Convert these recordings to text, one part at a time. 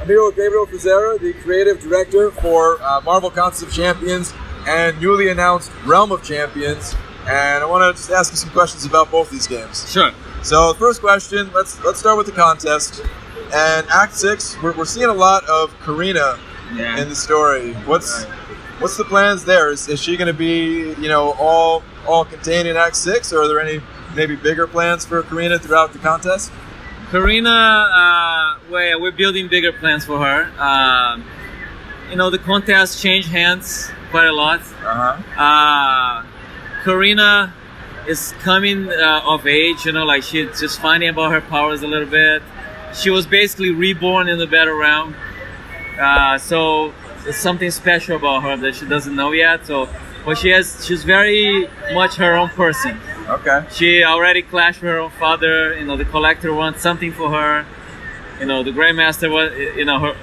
I'm here with Gabriel Frizzera, the creative director for Marvel Concepts of Champions and newly announced Realm of Champions. And I want to just ask you some questions about both these games. Sure. So, the first question, let's start with the contest. And Act 6, we're seeing a lot of Karina in the story. What's the plans there? Is she going to be, all contained in Act 6, or are there any maybe bigger plans for Korrina throughout the contest? Korrina, we're building bigger plans for her. The contest changed hands quite a lot. Korrina is coming of age, she's just finding about her powers a little bit. She was basically reborn in the battle realm. So there's something special about her that she doesn't know yet. But she's very much her own person. Okay. She already clashed with her own father. The collector wants something for her. The Grandmaster,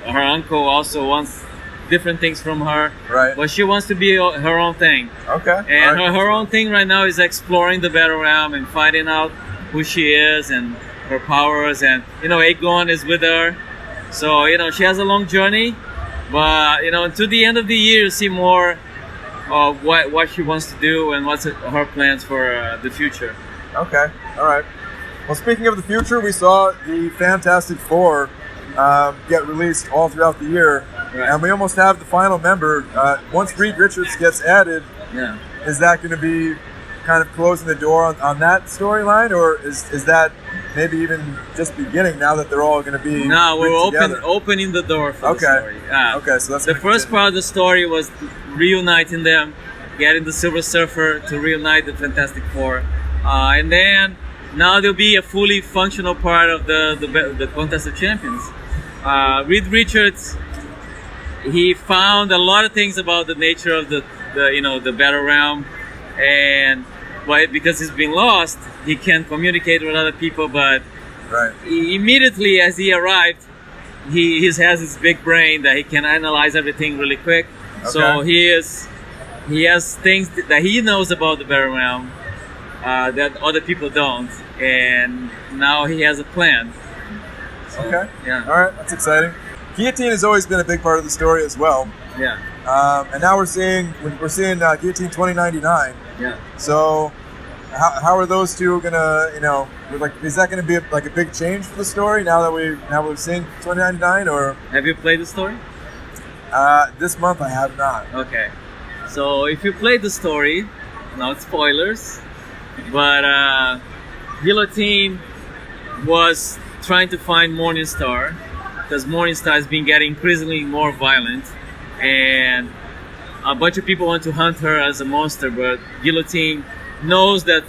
her uncle also wants different things from her. Right. But she wants to be her own thing. Okay. And her own thing right now is exploring the battle realm and finding out who she is and her powers. And Aegon is with her. So she has a long journey. But to the end of the year, you see more of what she wants to do and what's her plans for the future. Okay, all right. Well, speaking of the future, we saw the Fantastic Four get released all throughout the year, and we almost have the final member. Once Reed Richards gets added, is that going to be kind of closing the door on that storyline, or is that maybe even just beginning now that they're all going to be we're opening the door for the story. Okay, so that's the first part of the story was reuniting them, getting the Silver Surfer to reunite the Fantastic Four, and then now there'll be a fully functional part of the Contest of Champions. Reed Richards, he found a lot of things about the nature of the battle realm, and because he's been lost, he can't communicate with other people. But immediately as he arrived, he has this big brain that he can analyze everything really quick. Okay. So he has things that he knows about the battle realm that other people don't, and now he has a plan. So, okay. Yeah. All right, that's exciting. Guillotine has always been a big part of the story as well. Yeah. And now we're seeing Guillotine 2099. Yeah. So, how are those two gonna, is that gonna be a big change for the story now that we've seen 2099, or? Have you played the story? This month I have not. Okay. So if you played the story, not spoilers, but Guillotine was trying to find Morningstar because Morningstar has been getting increasingly more violent, and a bunch of people want to hunt her as a monster, but Guillotine knows that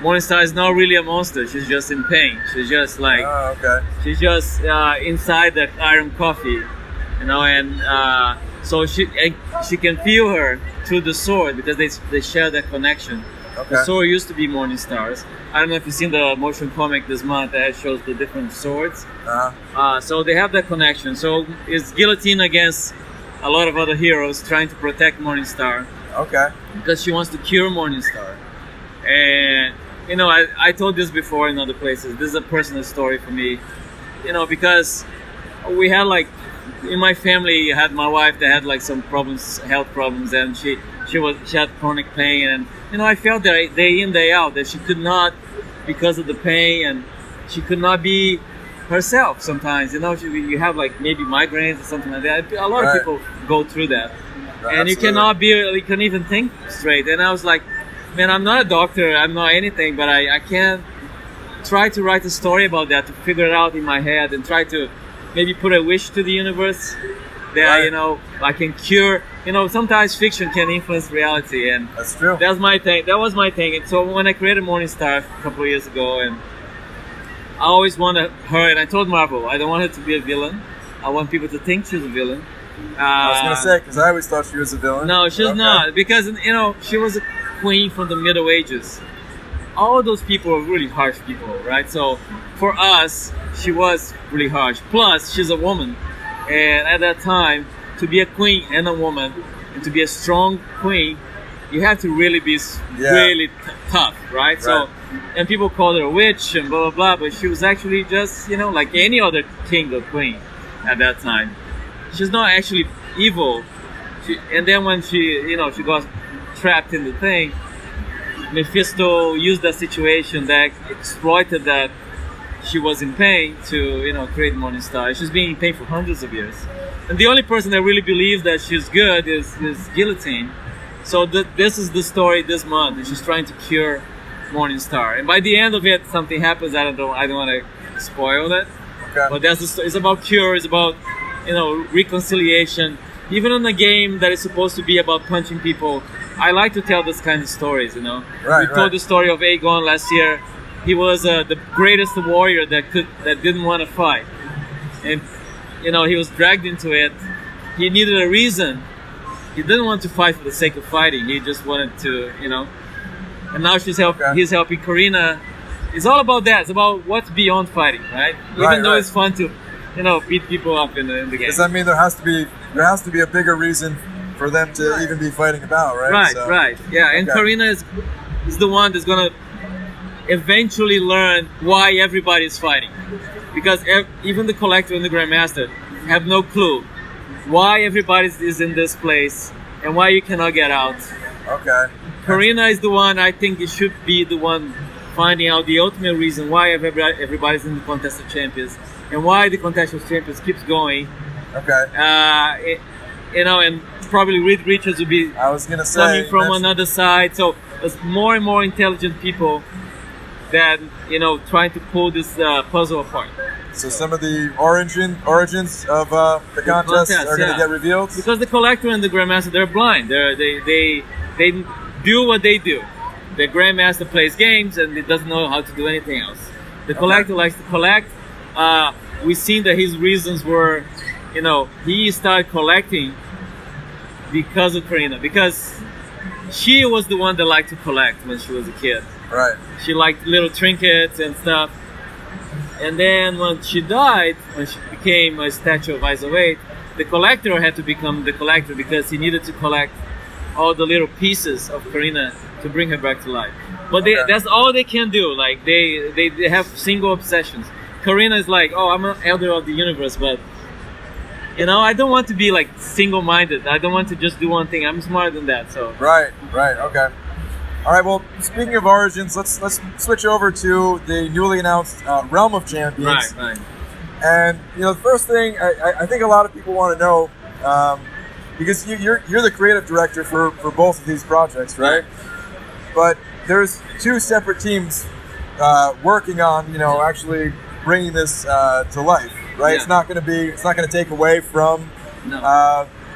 Morningstar is not really a monster. She's just in pain. She's just she's just inside the iron coffee, and so she can feel her through the sword because they share that connection. Okay. The sword used to be Morningstar's. I don't know if you've seen the motion comic this month that shows the different swords. So they have that connection. So it's Guillotine against a lot of other heroes trying to protect Morningstar. Okay. Because she wants to cure Morningstar. And, I told this before in other places. This is a personal story for me. Because we had in my family, I had my wife that had some problems, health problems, and she had chronic pain, and I felt that day in, day out that she could not, because of the pain, and she could not be herself sometimes. You have maybe migraines or something like that. A lot of people go through that, and you can't even think straight. And I was like, man, I'm not a doctor, I'm not anything, but I can try to write a story about that, to figure it out in my head, and try to maybe put a wish to the universe that I can cure. Sometimes fiction can influence reality, and that's true. That's my thing. That was my thing. And so when I created Morningstar a couple of years ago, and I always wanted her, and I told Marvel, I don't want her to be a villain. I want people to think she's a villain. I was gonna say, because I always thought she was a villain. No, she's not, because she was a queen from the Middle Ages. All those people are really harsh people, right? So for us, she was really harsh. Plus, she's a woman. And at that time, to be a queen and a woman, and to be a strong queen, you have to really be really tough, right? So, and people called her a witch and blah, blah, blah, but she was actually just, like any other king or queen. at that time. She's not actually evil. And then when she got trapped in the thing, Mephisto used that situation that exploited that she was in pain to create Morningstar. She's been in pain for hundreds of years. And the only person that really believes that she's good is Guillotine. So this is the story this month, and she's trying to cure Morningstar. And by the end of it, something happens. I don't want to spoil it. Okay. But it's about cure. It's about reconciliation. Even in a game that is supposed to be about punching people, I like to tell this kind of stories. Right, we told the story of Aegon last year. He was the greatest warrior that didn't want to fight, and he was dragged into it. He needed a reason. He didn't want to fight for the sake of fighting. He just wanted to, And now he's helping Korrina. It's all about that. It's about what's beyond fighting, right? Even though it's fun to, beat people up in the game. Does that mean there has to be a bigger reason for them to even be fighting about, right? Right. Yeah, and Karina is the one that's gonna eventually learn why everybody is fighting, because even the Collector and the Grandmaster have no clue why everybody is in this place and why you cannot get out. Okay. Korrina is the one, I think it should be the one finding out the ultimate reason why everybody's in the Contest of Champions and why the Contest of Champions keeps going. Okay. And probably Reed Richards will be coming from another side. So there's more and more intelligent people that trying to pull this puzzle apart. So some of the origins of the contest are going to get revealed? Because the Collector and the Grandmaster, they're blind. They do what they do. The Grandmaster plays games and he doesn't know how to do anything else. The Collector likes to collect. We've seen that his reasons were, he started collecting because of Karina. Because she was the one that liked to collect when she was a kid. Right. She liked little trinkets and stuff. And then when she died, when she became a statue of Isa 8, the Collector had to become the Collector because he needed to collect all the little pieces of Karina to bring her back to life. But that's all they can do. Like they have single obsessions. Karina is like, oh, I'm an elder of the universe, but I don't want to be like single-minded. I don't want to just do one thing. I'm smarter than that. So right, okay. All right. Well, speaking of origins, let's switch over to the newly announced Realm of Champions. Right. And the first thing I think a lot of people want to know, because you're the creative director for both of these projects, right? But there's two separate teams working on actually bringing this to life, right? Yeah. It's not going to take away from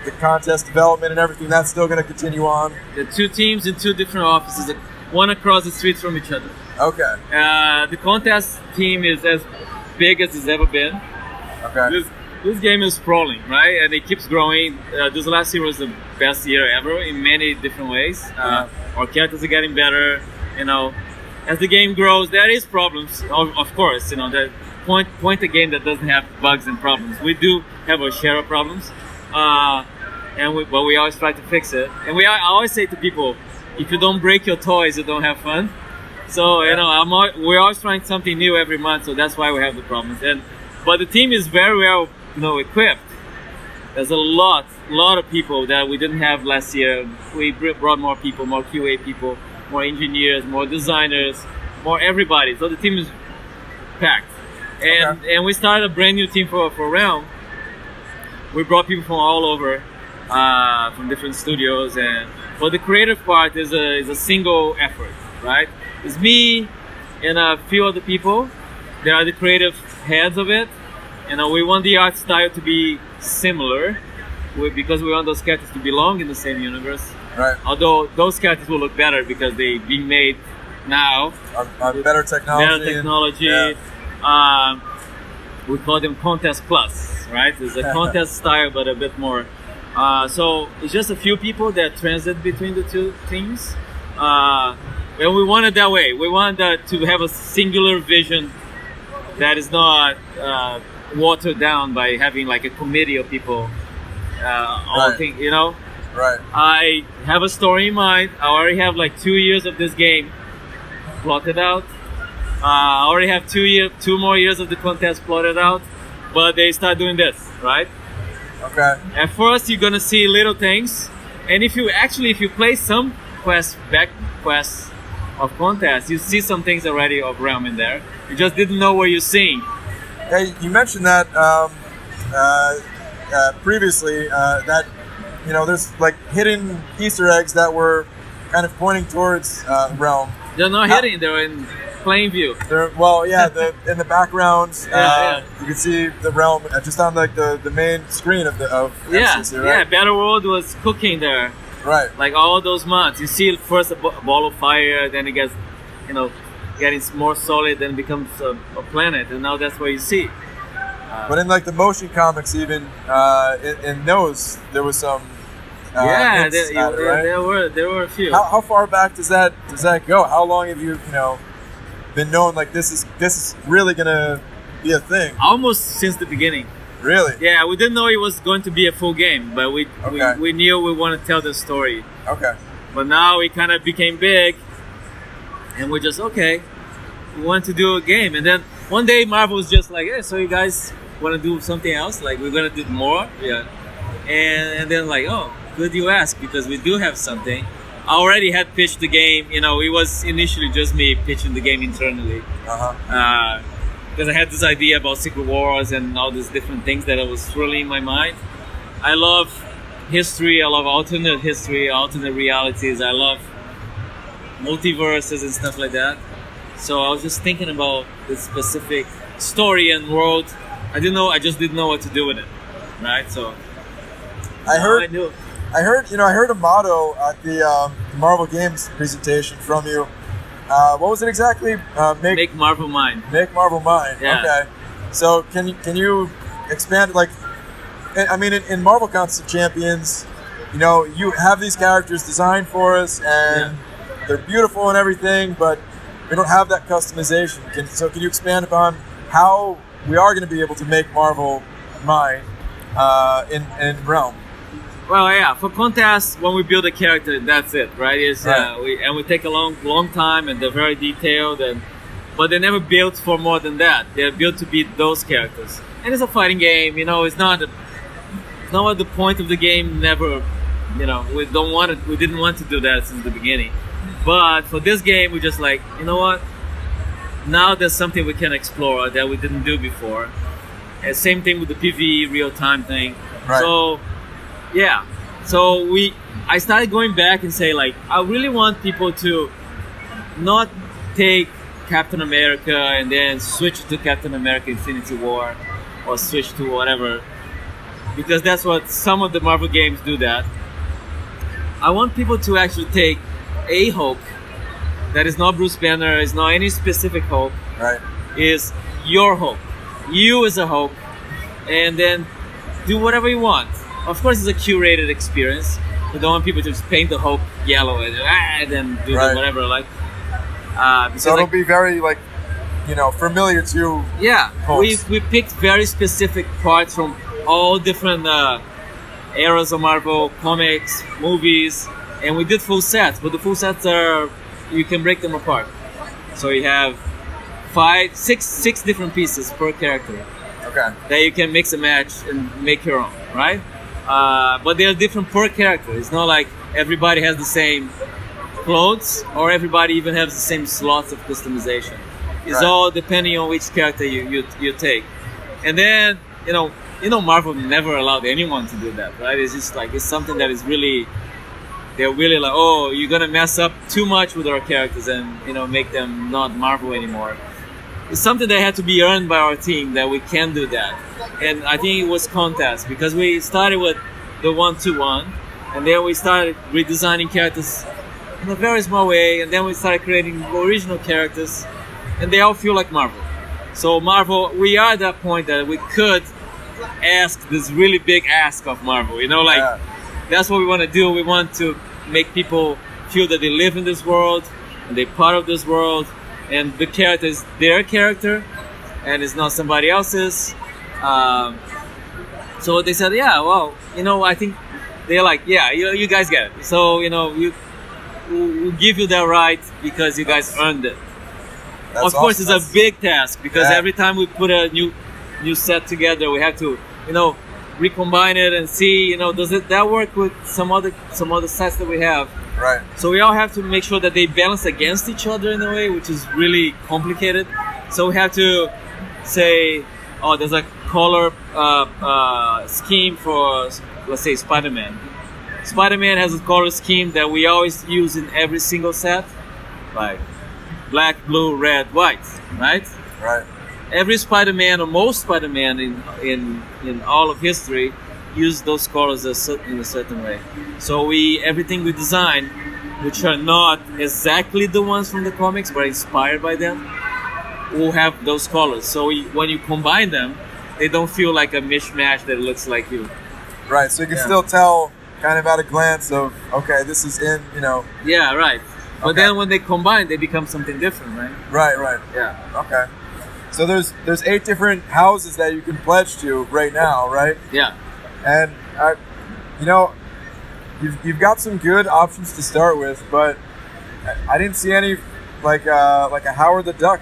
the contest development and everything. That's still going to continue on. The two teams in two different offices, one across the street from each other. Okay. The contest team is as big as it's ever been. Okay. This game is sprawling, right? And it keeps growing. This last year was the best year ever in many different ways. Our characters are getting better. As the game grows, there is problems. Of course, the point a game that doesn't have bugs and problems. We do have our share of problems, but we always try to fix it. And I always say to people, if you don't break your toys, you don't have fun. So we're always trying something new every month. So that's why we have the problems. But the team is very well equipped. There's a lot of people that we didn't have last year. We brought more people, more QA people, more engineers, more designers, more everybody. So the team is packed. And we started a brand new team for Realm. We brought people from all over, from different studios, but the creative part is a single effort, right? It's me and a few other people. They are the creative heads of it. We want the art style to be similar, because we want those characters to belong in the same universe. Right. Although those characters will look better because they've been made now. On better technology. We call them Contest Plus, right? It's a contest style, but a bit more. So it's just a few people that transit between the two teams. And we want it that way. We want to have a singular vision that is not watered down by having like a committee of people. Right. I have a story in mind. I already have like 2 years of this game plotted out. I already have 2 more years of the contest plotted out. but they start doing this, right? Okay. At first, you're gonna see little things, and if you play some back quests of contests, you see some things already of Realm in there. You just didn't know what you're seeing. Hey, you mentioned that previously that there's like hidden Easter eggs that were kind of pointing towards Realm. They're not hidden; they're in plain view. In the background, Yeah. you can see the Realm just on like the main screen of MCOC, right? Yeah. Battle World was cooking there. Right. Like all those months, you see first a ball of fire, then it gets, getting more solid, then becomes a planet, and now that's what you see. But in like the motion comics, even in those, there was some. Hints at it, right? there were a few. How far back does that go? How long have you been knowing like this is really gonna be a thing? Almost since the beginning. Really? Yeah, we didn't know it was going to be a full game, but we knew we want to tell the story. Okay. But now it kind of became big, and we're just we want to do a game. And then one day Marvel was just like, "Hey, so you guys want to do something else? Like we're gonna do more?" Yeah. And then like, "Oh, good you ask, because we do have something." I already had pitched the game. It was initially just me pitching the game internally. Because I had this idea about Secret Wars and all these different things that was swirling in my mind. I love history. I love alternate history, alternate realities. I love multiverses and stuff like that. So I was just thinking about this specific story and world. I just didn't know what to do with it, right? So I knew. I heard a motto at the Marvel Games presentation from you. What was it exactly? Make Marvel mine. Make Marvel mine. Yeah. Okay. So can you expand? Like, I mean, in Marvel Contest of Champions, you have these characters designed for us, and they're beautiful and everything, but we don't have that customization. Can you expand upon how we are going to be able to make Marvel mine in Realm? Well, yeah, for contests, when we build a character, that's it, right? We take a long time, and they're very detailed, but they're never built for more than that. They're built to be those characters. And it's a fighting game, it's not at the point of the game. Never, we didn't want to do that since the beginning. But for this game, we're just like, you know what? Now there's something we can explore that we didn't do before. And same thing with the PvE real-time thing. Right. So. Yeah, so I started going back and say like, I really want people to not take Captain America and then switch to Captain America Infinity War or switch to whatever, because that's what some of the Marvel games do that. I want people to actually take a Hulk that is not Bruce Banner, is not any specific Hulk, right? Is your Hulk, you as a Hulk, and then do whatever you want. Of course, it's a curated experience. We don't want people to just paint the Hulk yellow and then do whatever. So it'll be very familiar to. Yeah, Hulks. we picked very specific parts from all different eras of Marvel comics, movies, and we did full sets. But the full sets you can break them apart. So you have six different pieces per character. Okay. That you can mix and match and make your own, right? But they are different per character. It's not like everybody has the same clothes or everybody even has the same slots of customization. It's all depending on which character you take. And then, Marvel never allowed anyone to do that, right? It's just like, it's something that is really, they're really like, oh, you're gonna mess up too much with our characters and, make them not Marvel anymore. It's something that had to be earned by our team, that we can do that. And I think it was contest, because we started with the 1-2-1, and then we started redesigning characters in a very small way, and then we started creating original characters, and they all feel like Marvel. So Marvel, we are at that point that we could ask this really big ask of Marvel, that's what we want to do. We want to make people feel that they live in this world, and they're part of this world, and the character is their character, and it's not somebody else's. So they said, I think they're like, you guys get it. So, we'll give you that right because you guys earned it. Of course, it's a big task, because every time we put a new new set together, we have to, recombine it and see, does that work with some other sets that we have? Right. So we all have to make sure that they balance against each other in a way, which is really complicated. So we have to say, oh, there's a color scheme for, let's say, Spider-Man. Spider-Man has a color scheme that we always use in every single set, like black, blue, red, white, right? Right. Every Spider-Man or most Spider-Man in all of history use those colors in a certain way. So everything we design, which are not exactly the ones from the comics, but inspired by them, will have those colors. So when you combine them, they don't feel like a mishmash that looks like you. Right. So you can still tell kind of at a glance of, okay, this is in, Yeah, right. But Okay. then when they combine, they become something different, right? Right. Yeah. Okay. So there's 8 different houses that you can pledge to right now, right? Yeah. And you've got some good options to start with, but I didn't see any like a Howard the Duck.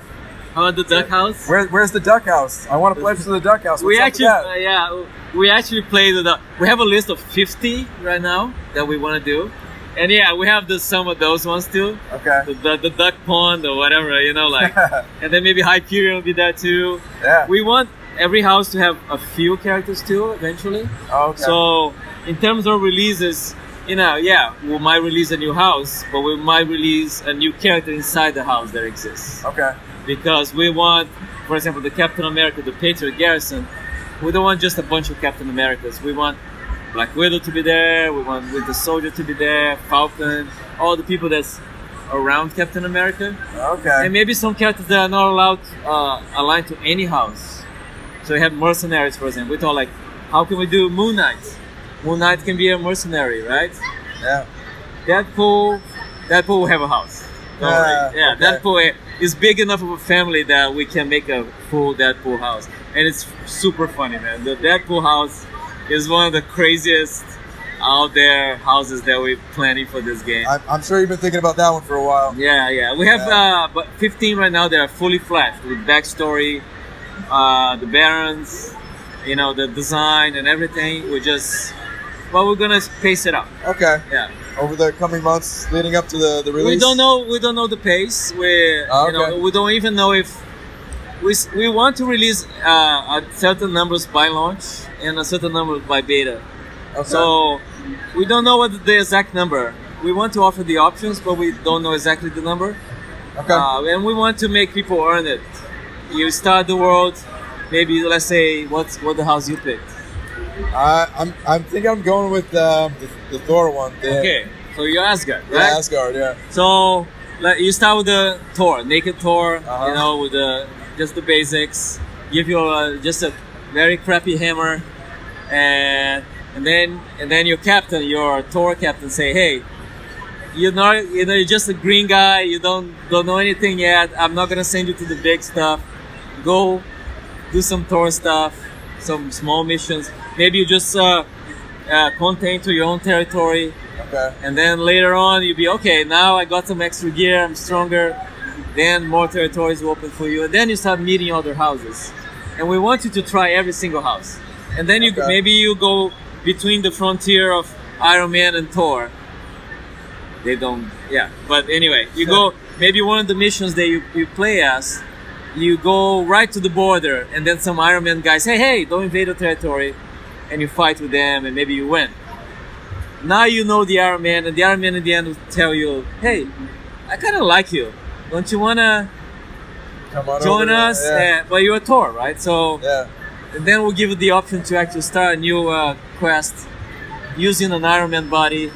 How about the duck house? Where's the Duck House? I want to pledge to the Duck House. We What's up actually, with that? we actually play the duck. We have a list of 50 right now that we want to do, and we have some of those ones too. Okay. The duck pond or whatever, and then maybe Hyperion will be there too. Yeah. We want every house to have a few characters too eventually. Okay. So in terms of releases, we might release a new house, but we might release a new character inside the house that exists. Okay. Because we want, for example, the Captain America, the Patriot Garrison, we don't want just a bunch of Captain Americas. We want Black Widow to be there, we want Winter Soldier to be there, Falcon, all the people that's around Captain America. Okay. And maybe some characters that are not allowed aligned to any house. So we have mercenaries, for example. We thought like, how can we do Moon Knight? Moon Knight can be a mercenary, right? Yeah. Deadpool will have a house. Don't worry. Yeah, okay. Deadpool is big enough of a family that we can make a full Deadpool house. And it's super funny, man. The Deadpool house is one of the craziest out there houses that we're planning for this game. I'm sure you've been thinking about that one for a while. Yeah. We have but 15 right now that are fully flashed with backstory, the Barons, the design and everything. We're gonna pace it out. Okay. Yeah. Over the coming months leading up to the release. We don't know the pace. Okay. We don't even know if we want to release a certain numbers by launch and a certain number by beta. Okay. So we don't know what the exact number. We want to offer the options, but we don't know exactly the number. Okay. And we want to make people earn it. You start the world, maybe let's say what the house you picked. I'm thinking I'm going with the Thor one. Okay, so you're Asgard, right? Yeah, Asgard, yeah. So you start with the Thor, naked Thor, Uh-huh. with just the basics. Give you just a very crappy hammer, and then your Thor captain say, hey, you're just a green guy. You don't know anything yet. I'm not gonna send you to the big stuff. Go do some Thor stuff, some small missions. Maybe you just contain to your own territory. Okay. And then later on, you'll be okay. Now I got some extra gear. I'm stronger. Then more territories will open for you, and then you start meeting other houses. And we want you to try every single house. And then maybe you go between the frontier of Iron Man and Thor. They don't. Yeah. But anyway, you go. Maybe one of the missions that you play as, you go right to the border, and then some Iron Man guys say, hey, don't invade the territory, and you fight with them, and maybe you win. Now you know the Iron Man, and the Iron Man in the end will tell you, hey, I kind of like you. Don't you want to Come on join over us? there. Yeah. But you're a Thor, right? So Yeah. and then we'll give you the option to actually start a new quest using an Iron Man body,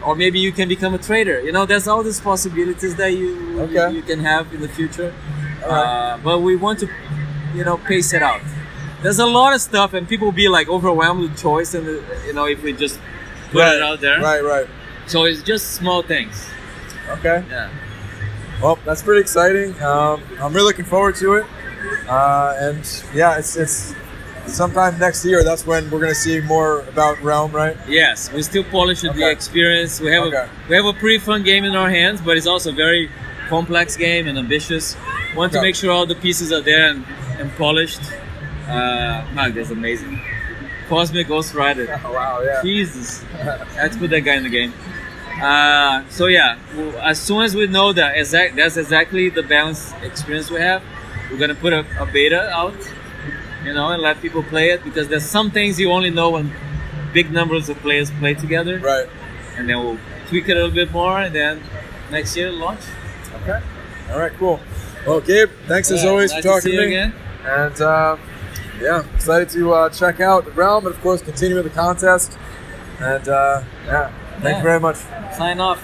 or maybe you can become a trader. There's all these possibilities that you can have in the future. But we want to, pace it out. There's a lot of stuff, and people will be like overwhelmed with choice, and if we just put it out there. Right. So it's just small things. Okay. Yeah. Well, that's pretty exciting. I'm really looking forward to it. And yeah, it's sometime next year. That's when we're gonna see more about Realm, right? Yes, we still polish the Okay. experience. We have a pretty fun game in our hands, but it's also a very complex game and ambitious. Want to Okay. make sure all the pieces are there and polished. Mark, that's amazing. Cosmic Ghost Rider. Oh, wow, yeah. Jesus. Let's put that guy in the game. So yeah, as soon as we know that that's exactly the balanced experience we have, we're gonna put a beta out, and let people play it, because there's some things you only know when big numbers of players play together. Right. And then we'll tweak it a little bit more, and then next year launch. Okay. All right, cool. Well, Gabe, thanks as always for talking to me. Again. And yeah, excited to check out the realm, and of course continue with the contest. And thank you very much. Sign off.